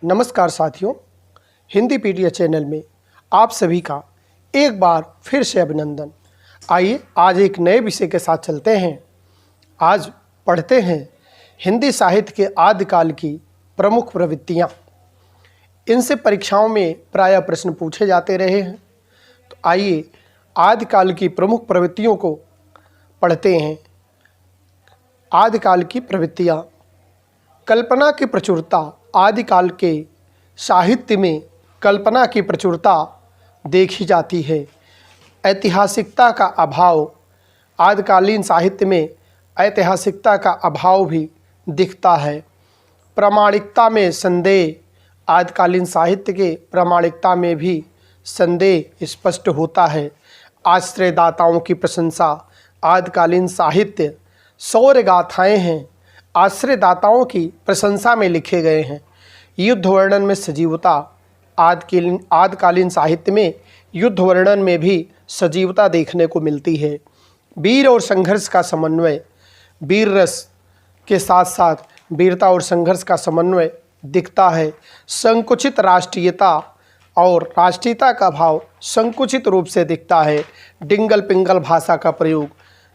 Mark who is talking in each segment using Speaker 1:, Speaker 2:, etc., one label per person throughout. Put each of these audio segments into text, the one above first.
Speaker 1: नमस्कार साथियों, हिंदी पीडिया चैनल में आप सभी का एक बार फिर से अभिनंदन। आइए आज एक नए विषय के साथ चलते हैं। आज पढ़ते हैं हिंदी साहित्य के आदिकाल की प्रमुख प्रवृत्तियाँ। इनसे परीक्षाओं में प्रायः प्रश्न पूछे जाते रहे हैं। तो आइए आदिकाल की प्रमुख प्रवृत्तियों को पढ़ते हैं। आदिकाल की प्रवृत्तियाँ। कल्पना की प्रचुरता। आदिकाल के साहित्य में कल्पना की प्रचुरता देखी जाती है। ऐतिहासिकता का अभाव। आदिकालीन साहित्य में ऐतिहासिकता का अभाव भी दिखता है। प्रामाणिकता में संदेह। आदिकालीन साहित्य के प्रामाणिकता में भी संदेह स्पष्ट होता है। आश्रयदाताओं की प्रशंसा। आदिकालीन साहित्य शौर्य गाथाएँ हैं, आश्रयदाताओं की प्रशंसा में लिखे गए हैं। युद्ध वर्णन में सजीवता। आदिकालीन साहित्य में युद्ध वर्णन में भी सजीवता देखने को मिलती है। वीर और संघर्ष का समन्वय। वीर रस के साथ साथ वीरता और संघर्ष का समन्वय दिखता है। संकुचित राष्ट्रीयता और राष्ट्रीयता का भाव संकुचित रूप से दिखता है। डिंगल पिंगल भाषा का प्रयोग।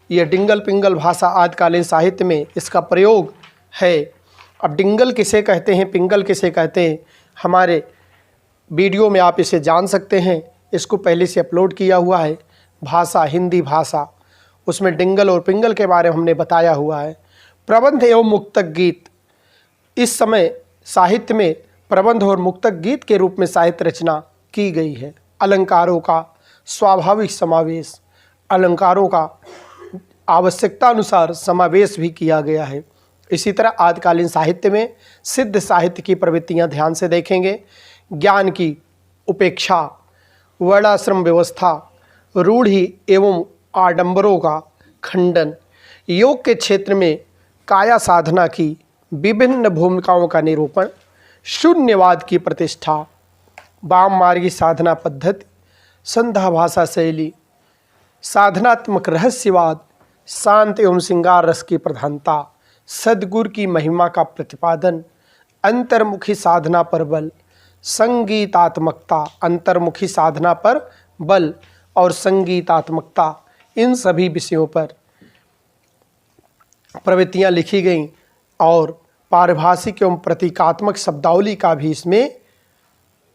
Speaker 1: यह डिंगल पिंगल भाषा आदिकालीन साहित्य में इसका प्रयोग है। अब डिंगल किसे कहते हैं, पिंगल किसे कहते हैं, हमारे वीडियो में आप इसे जान सकते हैं। इसको पहले से अपलोड किया हुआ है। भाषा, हिंदी भाषा, उसमें डिंगल और पिंगल के बारे में हमने बताया हुआ है। प्रबंध एवं मुक्तक गीत। इस समय साहित्य में प्रबंध और मुक्तक गीत के रूप में साहित्य रचना की गई है। अलंकारों का स्वाभाविक समावेश। अलंकारों का आवश्यकता अनुसार समावेश भी किया गया है। इसी तरह आदिकालीन साहित्य में सिद्ध साहित्य की प्रवृत्तियां ध्यान से देखेंगे। ज्ञान की उपेक्षा, वर्णाश्रम व्यवस्था, रूढ़ि एवं आडंबरों का खंडन, योग के क्षेत्र में काया साधना की विभिन्न भूमिकाओं का निरूपण, शून्यवाद की प्रतिष्ठा, वाम मार्गी साधना पद्धति, संध्या भाषा शैली, साधनात्मक रहस्यवाद, शांत एवं श्रृंगार रस की प्रधानता, सद्गुरु की महिमा का प्रतिपादन, अंतर्मुखी साधना पर बल, संगीतात्मकता। अंतर्मुखी साधना पर बल और संगीतात्मकता, इन सभी विषयों पर प्रवृत्तियां लिखी गईं और पारिभाषिक एवं प्रतीकात्मक शब्दावली का भी इसमें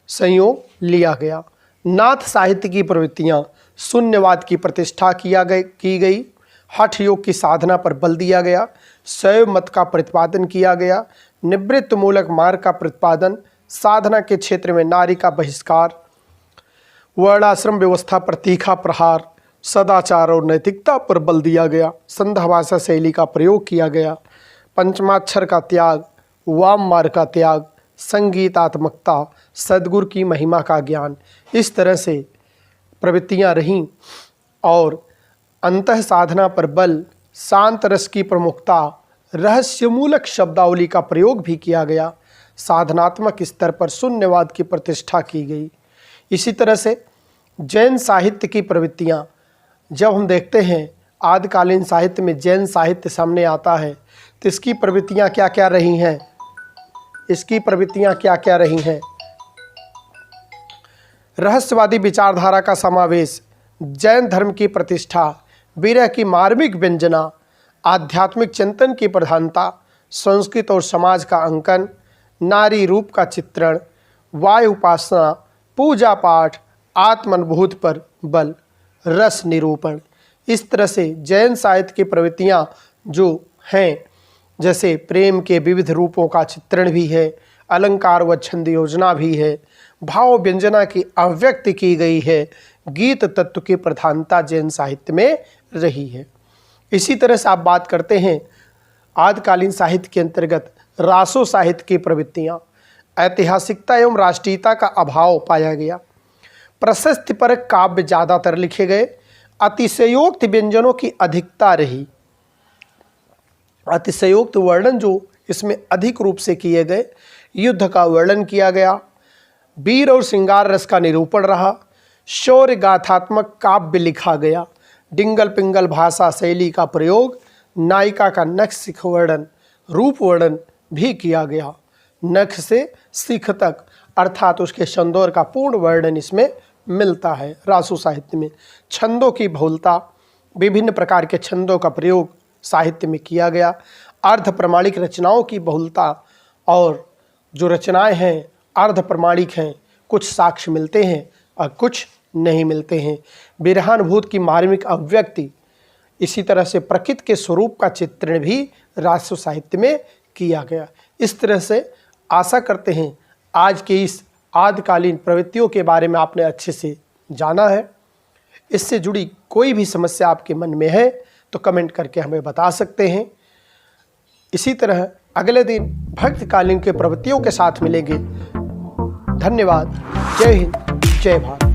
Speaker 1: संयोग लिया गया। नाथ साहित्य की प्रवृत्तियां। शून्यवाद की प्रतिष्ठा की गई। हठ योग की साधना पर बल दिया गया। शैव मत का प्रतिपादन किया गया। निवृत्त मूलक मार्ग का प्रतिपादन, साधना के क्षेत्र में नारी का बहिष्कार, वर्णाश्रम व्यवस्था पर तीखा प्रहार, सदाचार और नैतिकता पर बल दिया गया। संध्या भाषा शैली का प्रयोग किया गया। पंचमाक्षर का त्याग, वाम मार्ग का त्याग, संगीतात्मकता, सद्गुरु की महिमा का ज्ञान, इस तरह से प्रवृत्तियां रहीं। और अंतः साधना पर बल, शांत रस की प्रमुखता, रहस्यमूलक शब्दावली का प्रयोग भी किया गया। साधनात्मक स्तर पर शून्यवाद की प्रतिष्ठा की गई। इसी तरह से जैन साहित्य की प्रवृत्तियां। जब हम देखते हैं आदिकालीन साहित्य में जैन साहित्य सामने आता है तो इसकी प्रवृत्तियां क्या क्या रही हैं, इसकी प्रवृत्तियां क्या क्या रही हैं। रहस्यवादी विचारधारा का समावेश, जैन धर्म की प्रतिष्ठा, विरह की मार्मिक व्यंजना, आध्यात्मिक चिंतन की प्रधानता, संस्कृत और समाज का अंकन, नारी रूप का चित्रण, वायु उपासना, पूजा पाठ, आत्मानुभूति पर बल, रस निरूपण। इस तरह से जैन साहित्य की प्रवृत्तियां जो हैं, जैसे प्रेम के विविध रूपों का चित्रण भी है, अलंकार व छंद योजना भी है, भाव व्यंजना की अभिव्यक्ति की गई है, गीत तत्व की प्रधानता जैन साहित्य में रही है। इसी तरह से आप बात करते हैं आदिकालीन साहित्य के अंतर्गत रासो साहित्य की प्रवृत्तियाँ। ऐतिहासिकता एवं राष्ट्रीयता का अभाव पाया गया। प्रशस्तिपरक काव्य ज़्यादातर लिखे गए। अतिशयोक्त व्यंजनों की अधिकता रही। अतिशयोक्त वर्णन जो इसमें अधिक रूप से किए गए। युद्ध का वर्णन किया गया। वीर और श्रृंगार रस का निरूपण रहा। शौर्य गाथात्मक काव्य लिखा गया। डिंगल पिंगल भाषा शैली का प्रयोग, नायिका का नक्श वर्णन, रूप वर्णन भी किया गया। नख से सीख तक, अर्थात उसके छंदों का पूर्ण वर्णन इसमें मिलता है। रासु साहित्य में छंदों की बहुलता, विभिन्न प्रकार के छंदों का प्रयोग साहित्य में किया गया, अर्ध प्रमाणिक रचनाओं की बहुलता, और जो रचनाएं हैं अर्ध प्रमाणिक हैं, कुछ साक्ष्य मिलते हैं और कुछ नहीं मिलते हैं। विरहानुभूत की मार्मिक अभिव्यक्ति, इसी तरह से प्रकृति के स्वरूप का चित्रण भी रासु साहित्य में किया गया। इस तरह से आशा करते हैं आज के इस आदिकालीन प्रवृत्तियों के बारे में आपने अच्छे से जाना है। इससे जुड़ी कोई भी समस्या आपके मन में है तो कमेंट करके हमें बता सकते हैं। इसी तरह अगले दिन भक्तकालीन के प्रवृत्तियों के साथ मिलेंगे। धन्यवाद। जय हिंद, जय भारत।